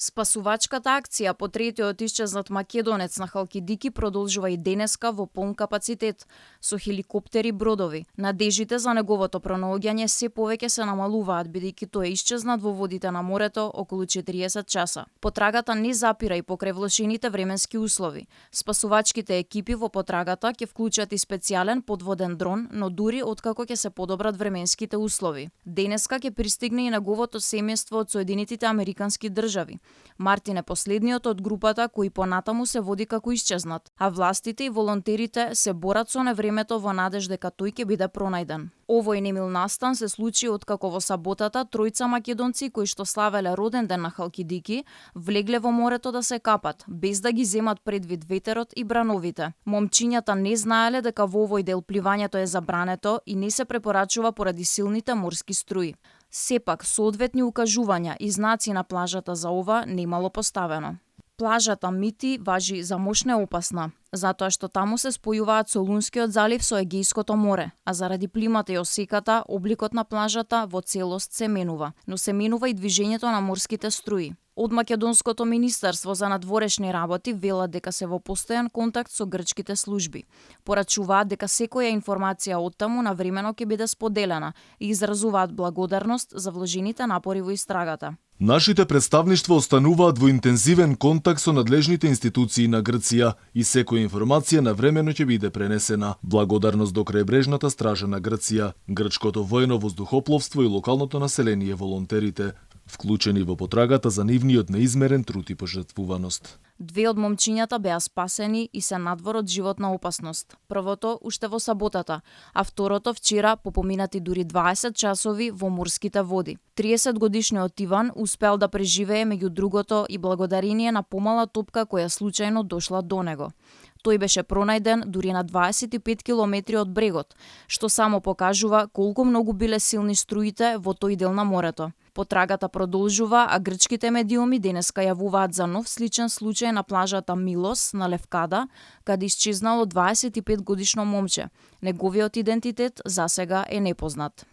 Спасувачката акција по третиот исчезнат македонец на Халкидики продолжува и денеска во полн капацитет, со хеликоптери, бродови. Надежите за неговото пронаоѓање се повеќе се намалуваат, бидејќи тој е исчезнат во водите на морето околу 40 часа. Потрагата не запира и покрај влошените временски услови. Спасувачките екипи во потрагата ќе вклучат и специјален подводен дрон, но дури откако ќе се подобрат временските услови. Денеска ќе пристигне и неговото семејство од Соединетите Американски држави. Мартин е последниот од групата кој понатаму се води како исчезнат, а властите и волонтерите се борат со невремето во надеж дека тој ќе биде пронајден. Овој немил настан се случи откако во саботата тројца македонци кои што славеле роден ден на Халкидики влегле во морето да се капат, без да ги земат предвид ветерот и брановите. Момчињата не знаеле дека во овој дел пливањето е забрането и не се препорачува поради силните морски струи. Сепак, соодветни укажувања и знаци на плажата за ова немало поставено. Плажата Мити важи за мош неопасна, затоа што таму се спојуваат Солунскиот залив со Егејското море, а заради плимата и осеката, обликот на плажата во целост се менува, но се менува и движењето на морските струи. Од Македонското министерство за надворешни работи велат дека се во постојан контакт со грчките служби. Порачуваат дека секоја информација од таму навремено ќе биде споделена и изразуваат благодарност за вложените напори во истрагата. Нашите представништва остануваат во интензивен контакт со надлежните институции на Грција и секоја информација навремено ќе биде пренесена. Благодарност до крајбрежната стража на Грција, грчкото воено воздухопловство и локалното население, волонтерите, вклучени во потрагата за нивниот неизмерен труд и пожртвуваност. Две од момчињата беа спасени и се надвор од животна опасност. Првото уште во саботата, а второто вчера по поминати дури 20 часови во морските води. 30 годишниот Иван успел да преживее меѓу другото и благодарение на помала топка која случајно дошла до него. Тој беше пронајден дури на 25 километри од брегот, што само покажува колку многу биле силни струите во тој дел на морето. Потрагата продолжува, а грчките медиуми денеска јавуваат за нов сличен случај на плажата Милос на Левкада, каде исчезнало 25 годишно момче. Неговиот идентитет засега е непознат.